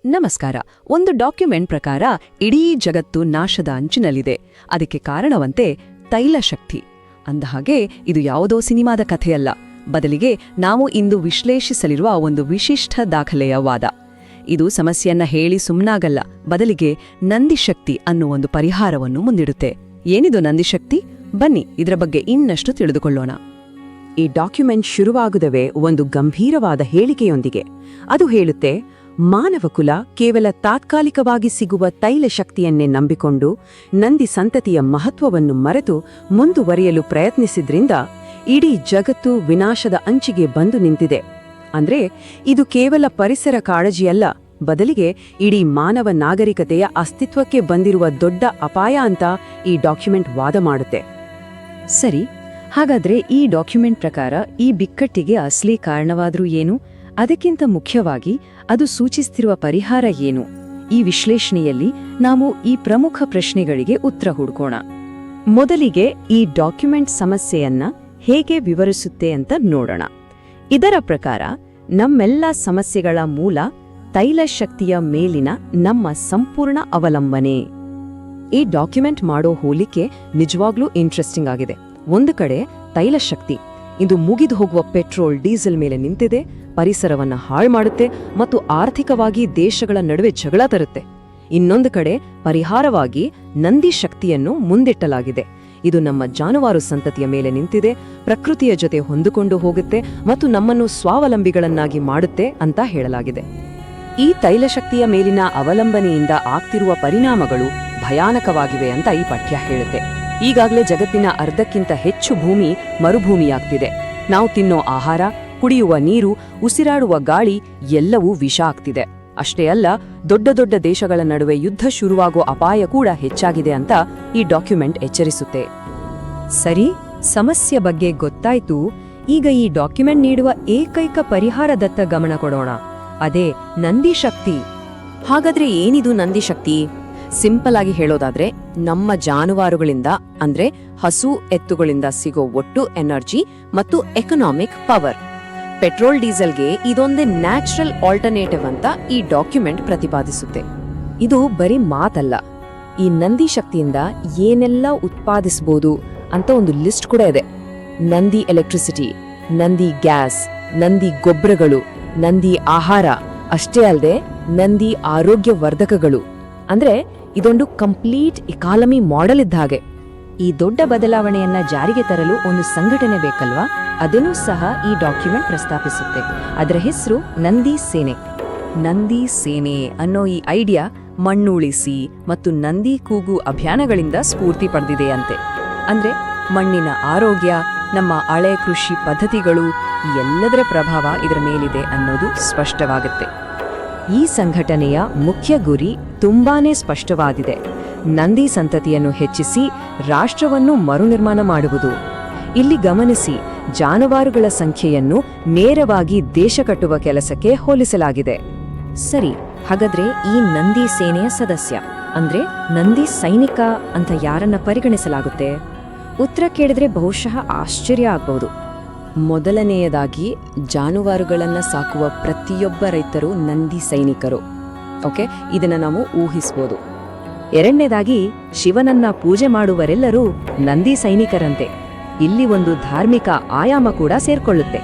ನಮಸ್ಕಾರ. ಒಂದು ಡಾಕ್ಯುಮೆಂಟ್ ಪ್ರಕಾರ ಇಡೀ ಜಗತ್ತು ನಾಶದ ಅಂಚಿನಲ್ಲಿದೆ. ಅದಕ್ಕೆ ಕಾರಣವಂತೆ ತೈಲಶಕ್ತಿ. ಅಂದಹಾಗೆ ಇದು ಯಾವುದೋ ಸಿನಿಮಾದ ಕಥೆಯಲ್ಲ, ಬದಲಿಗೆ ನಾವು ಇಂದು ವಿಶ್ಲೇಷಿಸಲಿರುವ ಒಂದು ವಿಶಿಷ್ಟ ದಾಖಲೆಯ ವಾದ. ಇದು ಸಮಸ್ಯೆಯನ್ನ ಹೇಳಿ ಸುಮ್ನಾಗಲ್ಲ, ಬದಲಿಗೆ ನಂದಿಶಕ್ತಿ ಅನ್ನೋ ಒಂದು ಪರಿಹಾರವನ್ನು ಮುಂದಿಡುತ್ತೆ. ಏನಿದು ನಂದಿಶಕ್ತಿ? ಬನ್ನಿ ಇದರ ಬಗ್ಗೆ ಇನ್ನಷ್ಟು ತಿಳಿದುಕೊಳ್ಳೋಣ. ಈ ಡಾಕ್ಯುಮೆಂಟ್ ಶುರುವಾಗುವುದೇ ಒಂದು ಗಂಭೀರವಾದ ಹೇಳಿಕೆಯೊಂದಿಗೆ. ಅದು ಹೇಳುತ್ತೆ, ಮಾನವಕುಲ ಕೇವಲ ತಾತ್ಕಾಲಿಕವಾಗಿ ಸಿಗುವ ತೈಲ ಶಕ್ತಿಯನ್ನೇ ನಂಬಿಕೊಂಡು ನಂದಿ ಸಂತತಿಯ ಮಹತ್ವವನ್ನು ಮರೆತು ಮುಂದುವರಿಯಲು ಪ್ರಯತ್ನಿಸಿದ್ರಿಂದ ಇಡೀ ಜಗತ್ತು ವಿನಾಶದ ಅಂಚಿಗೆ ಬಂದು ನಿಂತಿದೆ. ಅಂದ್ರೆ ಇದು ಕೇವಲ ಪರಿಸರ ಕಾಳಜಿಯಲ್ಲ, ಬದಲಿಗೆ ಇಡೀ ಮಾನವ ನಾಗರಿಕತೆಯ ಅಸ್ತಿತ್ವಕ್ಕೆ ಬಂದಿರುವ ದೊಡ್ಡ ಅಪಾಯ ಅಂತ ಈ ಡಾಕ್ಯುಮೆಂಟ್ ವಾದ ಮಾಡುತ್ತೆ. ಸರಿ, ಹಾಗಾದ್ರೆ ಈ ಡಾಕ್ಯುಮೆಂಟ್ ಪ್ರಕಾರ ಈ ಬಿಕ್ಕಟ್ಟಿಗೆ ಅಸಲಿ ಕಾರಣವಾದ್ರೂ ಏನು? ಅದಕ್ಕಿಂತ ಮುಖ್ಯವಾಗಿ ಅದು ಸೂಚಿಸ್ತಿರುವ ಪರಿಹಾರ ಏನು? ಈ ವಿಶ್ಲೇಷಣೆಯಲ್ಲಿ ನಾವು ಈ ಪ್ರಮುಖ ಪ್ರಶ್ನೆಗಳಿಗೆ ಉತ್ತರ ಹುಡುಕೋಣ. ಮೊದಲಿಗೆ ಈ ಡಾಕ್ಯುಮೆಂಟ್ ಸಮಸ್ಯೆಯನ್ನ ಹೇಗೆ ವಿವರಿಸುತ್ತೆ ಅಂತ ನೋಡೋಣ. ಇದರ ಪ್ರಕಾರ ನಮ್ಮೆಲ್ಲ ಸಮಸ್ಯೆಗಳ ಮೂಲ ತೈಲಶಕ್ತಿಯ ಮೇಲಿನ ನಮ್ಮ ಸಂಪೂರ್ಣ ಅವಲಂಬನೆ. ಈ ಡಾಕ್ಯುಮೆಂಟ್ ಮಾಡೋ ಹೋಲಿಕೆ ನಿಜವಾಗ್ಲೂ ಇಂಟ್ರೆಸ್ಟಿಂಗ್ ಆಗಿದೆ. ಒಂದು ಕಡೆ ತೈಲಶಕ್ತಿ ಇದು ಮುಗಿದು ಹೋಗುವ ಪೆಟ್ರೋಲ್, ಡೀಸೆಲ್ ಮೇಲೆ ನಿಂತಿದೆ, ಪರಿಸರವನ್ನ ಹಾಳು ಮಾಡುತ್ತೆ ಮತ್ತು ಆರ್ಥಿಕವಾಗಿ ದೇಶಗಳ ನಡುವೆ ಜಗಳ ತರುತ್ತೆ. ಇನ್ನೊಂದು ಕಡೆ ಪರಿಹಾರವಾಗಿ ನಂದಿ ಶಕ್ತಿಯನ್ನು ಮುಂದಿಟ್ಟಲಾಗಿದೆ. ಇದು ನಮ್ಮ ಜಾನುವಾರು ಸಂತತಿಯ ಮೇಲೆ ನಿಂತಿದೆ, ಪ್ರಕೃತಿಯ ಜೊತೆ ಹೊಂದಿಕೊಂಡು ಹೋಗುತ್ತೆ ಮತ್ತು ನಮ್ಮನ್ನು ಸ್ವಾವಲಂಬಿಗಳನ್ನಾಗಿ ಮಾಡುತ್ತೆ ಅಂತ ಹೇಳಲಾಗಿದೆ. ಈ ತೈಲಶಕ್ತಿಯ ಮೇಲಿನ ಅವಲಂಬನೆಯಿಂದ ಆಗ್ತಿರುವ ಪರಿಣಾಮಗಳು ಭಯಾನಕವಾಗಿವೆ ಅಂತ ಈ ಪಠ್ಯ ಹೇಳುತ್ತೆ. ಈಗಾಗಲೇ ಜಗತ್ತಿನ ಅರ್ಧಕ್ಕಿಂತ ಹೆಚ್ಚು ಭೂಮಿ ಮರುಭೂಮಿಯಾಗ್ತಿದೆ. ನಾವು ತಿನ್ನೋ ಆಹಾರ, ಕುಡಿಯುವ ನೀರು, ಉಸಿರಾಡುವ ಗಾಳಿ ಎಲ್ಲವೂ ವಿಷ ಆಗ್ತಿದೆ. ಅಷ್ಟೇ ಅಲ್ಲ, ದೊಡ್ಡ ದೊಡ್ಡ ದೇಶಗಳ ನಡುವೆ ಯುದ್ಧ ಶುರುವಾಗೋ ಅಪಾಯ ಕೂಡ ಹೆಚ್ಚಾಗಿದೆ ಅಂತ ಈ ಡಾಕ್ಯುಮೆಂಟ್ ಎಚ್ಚರಿಸುತ್ತೆ. ಸರಿ, ಸಮಸ್ಯೆ ಬಗ್ಗೆ ಗೊತ್ತಾಯ್ತು. ಈಗ ಈ ಡಾಕ್ಯುಮೆಂಟ್ ನೀಡುವ ಏಕೈಕ ಪರಿಹಾರದತ್ತ ಗಮನ ಕೊಡೋಣ. ಅದೇ ನಂದಿಶಕ್ತಿ. ಹಾಗಾದ್ರೆ ಏನಿದು ನಂದಿಶಕ್ತಿ? ಸಿಂಪಲ್ ಆಗಿ ಹೇಳೋದಾದ್ರೆ, ನಮ್ಮ ಜಾನುವಾರುಗಳಿಂದ ಅಂದ್ರೆ ಹಸು ಎತ್ತುಗಳಿಂದ ಸಿಗೋ ಒಟ್ಟು ಎನರ್ಜಿ ಮತ್ತು ಎಕನಾಮಿಕ್ ಪವರ್. ಪೆಟ್ರೋಲ್ ಡೀಸೆಲ್ಗೆ ಇದೊಂದೇ ನ್ಯಾಚುರಲ್ ಆಲ್ಟರ್ನೇಟಿವ್ ಅಂತ ಈ ಡಾಕ್ಯುಮೆಂಟ್ ಪ್ರತಿಪಾದಿಸುತ್ತೆ. ಇದು ಬರೀ ಮಾತಲ್ಲ, ಈ ನಂದಿ ಶಕ್ತಿಯಿಂದ ಏನೆಲ್ಲ ಉತ್ಪಾದಿಸಬಹುದು ಅಂತ ಒಂದು ಲಿಸ್ಟ್ ಕೂಡ ಇದೆ. ನಂದಿ ಎಲೆಕ್ಟ್ರಿಸಿಟಿ, ನಂದಿ ಗ್ಯಾಸ್, ನಂದಿ ಗೊಬ್ಬರಗಳು, ನಂದಿ ಆಹಾರ, ಅಷ್ಟೇ ಅಲ್ಲದೆ ನಂದಿ ಆರೋಗ್ಯ ವರ್ಧಕಗಳು. ಅಂದ್ರೆ ಇದೊಂದು ಕಂಪ್ಲೀಟ್ ಇಕಾನಮಿ ಮಾಡೆಲ್ ಇದ್ದ ಹಾಗೆ. ಈ ದೊಡ್ಡ ಬದಲಾವಣೆಯನ್ನ ಜಾರಿಗೆ ತರಲು ಒಂದು ಸಂಘಟನೆ ಬೇಕಲ್ವಾ? ಅದನ್ನೂ ಸಹ ಈ ಡಾಕ್ಯುಮೆಂಟ್ ಪ್ರಸ್ತಾಪಿಸುತ್ತೆ. ಅದರ ಹೆಸರು ನಂದಿ ಸೇನೆ. ನಂದಿ ಸೇನೆ ಅನ್ನೋ ಈ ಐಡಿಯಾ ಮಣ್ಣುಳಿಸಿ ಮತ್ತು ನಂದಿ ಕೂಗು ಅಭಿಯಾನಗಳಿಂದ ಸ್ಫೂರ್ತಿ ಪಡೆದಿದೆಯಂತೆ. ಅಂದ್ರೆ ಮಣ್ಣಿನ ಆರೋಗ್ಯ, ನಮ್ಮ ಹಳೆ ಕೃಷಿ ಪದ್ಧತಿಗಳು, ಎಲ್ಲದರ ಪ್ರಭಾವ ಇದರ ಮೇಲಿದೆ ಅನ್ನೋದು ಸ್ಪಷ್ಟವಾಗುತ್ತೆ. ಈ ಸಂಘಟನೆಯ ಮುಖ್ಯ ಗುರಿ ತುಂಬಾನೇ ಸ್ಪಷ್ಟವಾಗಿದೆ. ನಂದಿ ಸಂತತಿಯನ್ನು ಹೆಚ್ಚಿಸಿ ರಾಷ್ಟ್ರವನ್ನು ಮರುನಿರ್ಮಾಣ ಮಾಡುವುದು. ಇಲ್ಲಿ ಗಮನಿಸಿ, ಜಾನುವಾರುಗಳ ಸಂಖ್ಯೆಯನ್ನು ನೇರವಾಗಿ ದೇಶ ಕಟ್ಟುವ ಕೆಲಸಕ್ಕೆ ಹೋಲಿಸಲಾಗಿದೆ. ಸರಿ, ಹಾಗಾದ್ರೆ ಈ ನಂದಿ ಸೇನೆಯ ಸದಸ್ಯ ಅಂದ್ರೆ ನಂದಿ ಸೈನಿಕ ಅಂತ ಯಾರನ್ನ ಪರಿಗಣಿಸಲಾಗುತ್ತೆ? ಉತ್ತರ ಕೇಳಿದ್ರೆ ಬಹುಶಃ ಆಶ್ಚರ್ಯ ಆಗ್ಬಹುದು. ಮೊದಲನೆಯದಾಗಿ, ಜಾನುವಾರುಗಳನ್ನ ಸಾಕುವ ಪ್ರತಿಯೊಬ್ಬ ರೈತರು ನಂದಿ ಸೈನಿಕರು. ಓಕೆ, ಇದನ್ನ ನಾವು ಊಹಿಸ್ಬೋದು. ಎರಡನೇದಾಗಿ, ಶಿವನನ್ನ ಪೂಜೆ ಮಾಡುವರೆಲ್ಲರೂ ನಂದಿ ಸೈನಿಕರಂತೆ. ಇಲ್ಲಿ ಒಂದು ಧಾರ್ಮಿಕ ಆಯಾಮ ಕೂಡ ಸೇರ್ಕೊಳ್ಳುತ್ತೆ.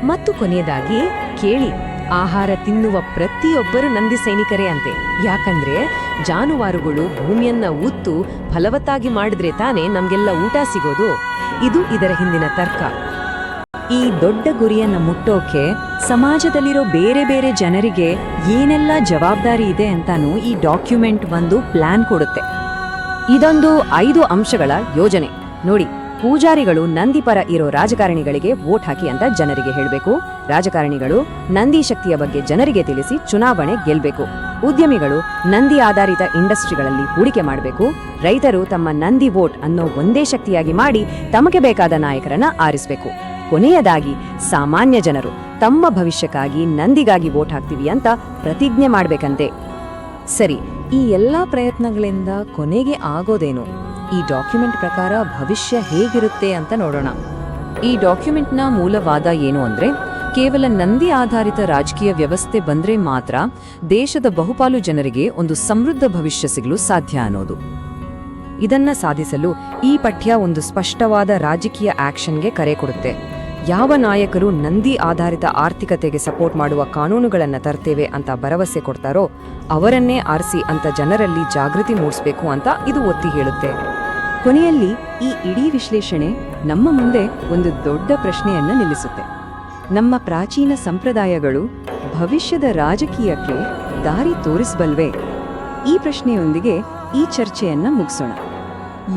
ಮತ್ತು ಕೊನೆಯದಾಗಿ ಕೇಳಿ, ಆಹಾರ ತಿನ್ನುವ ಪ್ರತಿಯೊಬ್ಬರು ನಂದಿ ಸೈನಿಕರೇ ಅಂತೆ. ಯಾಕಂದ್ರೆ ಜಾನುವಾರುಗಳು ಭೂಮಿಯನ್ನ ಉತ್ತು ಫಲವತ್ತಾಗಿ ಮಾಡಿದ್ರೆ ತಾನೇ ನಮ್ಗೆಲ್ಲ ಊಟ ಸಿಗೋದು. ಇದು ಇದರ ಹಿಂದಿನ ತರ್ಕ. ಈ ದೊಡ್ಡ ಗುರಿಯನ್ನ ಮುಟ್ಟೋಕೆ ಸಮಾಜದಲ್ಲಿರೋ ಬೇರೆ ಬೇರೆ ಜನರಿಗೆ ಏನೆಲ್ಲ ಜವಾಬ್ದಾರಿ ಇದೆ ಅಂತಾನೂ ಈ ಡಾಕ್ಯುಮೆಂಟ್ ಒಂದು ಪ್ಲಾನ್ ಕೊಡುತ್ತೆ. ಇದೊಂದು 5 ಅಂಶಗಳ ಯೋಜನೆ. ನೋಡಿ, ಪೂಜಾರಿಗಳು ನಂದಿ ಪರ ಇರೋ ರಾಜಕಾರಣಿಗಳಿಗೆ ವೋಟ್ ಹಾಕಿ ಅಂತ ಜನರಿಗೆ ಹೇಳಬೇಕು. ರಾಜಕಾರಣಿಗಳು ನಂದಿ ಶಕ್ತಿಯ ಬಗ್ಗೆ ಜನರಿಗೆ ತಿಳಿಸಿ ಚುನಾವಣೆ ಗೆಲ್ಬೇಕು. ಉದ್ಯಮಿಗಳು ನಂದಿ ಆಧಾರಿತ ಇಂಡಸ್ಟ್ರಿಗಳಲ್ಲಿ ಹೂಡಿಕೆ ಮಾಡಬೇಕು. ರೈತರು ತಮ್ಮ ನಂದಿ ವೋಟ್ ಅನ್ನೋ ಒಂದೇ ಶಕ್ತಿಯಾಗಿ ಮಾಡಿ ತಮಗೆ ಬೇಕಾದ ನಾಯಕರನ್ನ ಆರಿಸಬೇಕು. ಕೊನೆಯದಾಗಿ, ಸಾಮಾನ್ಯ ಜನರು ತಮ್ಮ ಭವಿಷ್ಯಕ್ಕಾಗಿ ನಂದಿಗಾಗಿ ವೋಟ್ ಹಾಕ್ತೀವಿ ಅಂತ ಪ್ರತಿಜ್ಞೆ ಮಾಡ್ಬೇಕಂತೆ. ಸರಿ, ಈ ಎಲ್ಲಾ ಪ್ರಯತ್ನಗಳಿಂದ ಕೊನೆಗೆ ಆಗೋದೇನು? ಈ ಡಾಕ್ಯುಮೆಂಟ್ ಪ್ರಕಾರ ಭವಿಷ್ಯ ಹೇಗಿರುತ್ತೆ ಅಂತ ನೋಡೋಣ. ಈ ಡಾಕ್ಯುಮೆಂಟ್ನ ಮೂಲವಾದ ಏನು ಅಂದ್ರೆ, ಕೇವಲ ನಂದಿ ಆಧಾರಿತ ರಾಜಕೀಯ ವ್ಯವಸ್ಥೆ ಬಂದ್ರೆ ಮಾತ್ರ ದೇಶದ ಬಹುಪಾಲು ಜನರಿಗೆ ಒಂದು ಸಮೃದ್ಧ ಭವಿಷ್ಯ ಸಿಗಲು ಸಾಧ್ಯ ಅನ್ನೋದು. ಇದನ್ನ ಸಾಧಿಸಲು ಈ ಪಠ್ಯ ಒಂದು ಸ್ಪಷ್ಟವಾದ ರಾಜಕೀಯ ಆಕ್ಷನ್ಗೆ ಕರೆ ಕೊಡುತ್ತೆ. ಯಾವ ನಾಯಕರು ನಂದಿ ಆಧಾರಿತ ಆರ್ಥಿಕತೆಗೆ ಸಪೋರ್ಟ್ ಮಾಡುವ ಕಾನೂನುಗಳನ್ನು ತರ್ತೇವೆ ಅಂತ ಭರವಸೆ ಕೊಡ್ತಾರೋ ಅವರನ್ನೇ ಆರಿಸಿ ಅಂತ ಜನರಲ್ಲಿ ಜಾಗೃತಿ ಮೂಡಿಸಬೇಕು ಅಂತ ಇದು ಒತ್ತಿ ಹೇಳುತ್ತೆ. ಕೊನೆಯಲ್ಲಿ ಈ ಇಡೀ ವಿಶ್ಲೇಷಣೆ ನಮ್ಮ ಮುಂದೆ ಒಂದು ದೊಡ್ಡ ಪ್ರಶ್ನೆಯನ್ನ ನಿಲ್ಲಿಸುತ್ತೆ. ನಮ್ಮ ಪ್ರಾಚೀನ ಸಂಪ್ರದಾಯಗಳು ಭವಿಷ್ಯದ ರಾಜಕೀಯಕ್ಕೆ ದಾರಿ ತೋರಿಸಬಲ್ವೇ? ಈ ಪ್ರಶ್ನೆಯೊಂದಿಗೆ ಈ ಚರ್ಚೆಯನ್ನ ಮುಗಿಸೋಣ.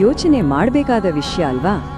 ಯೋಚನೆ ಮಾಡಬೇಕಾದ ವಿಷಯ ಅಲ್ವಾ?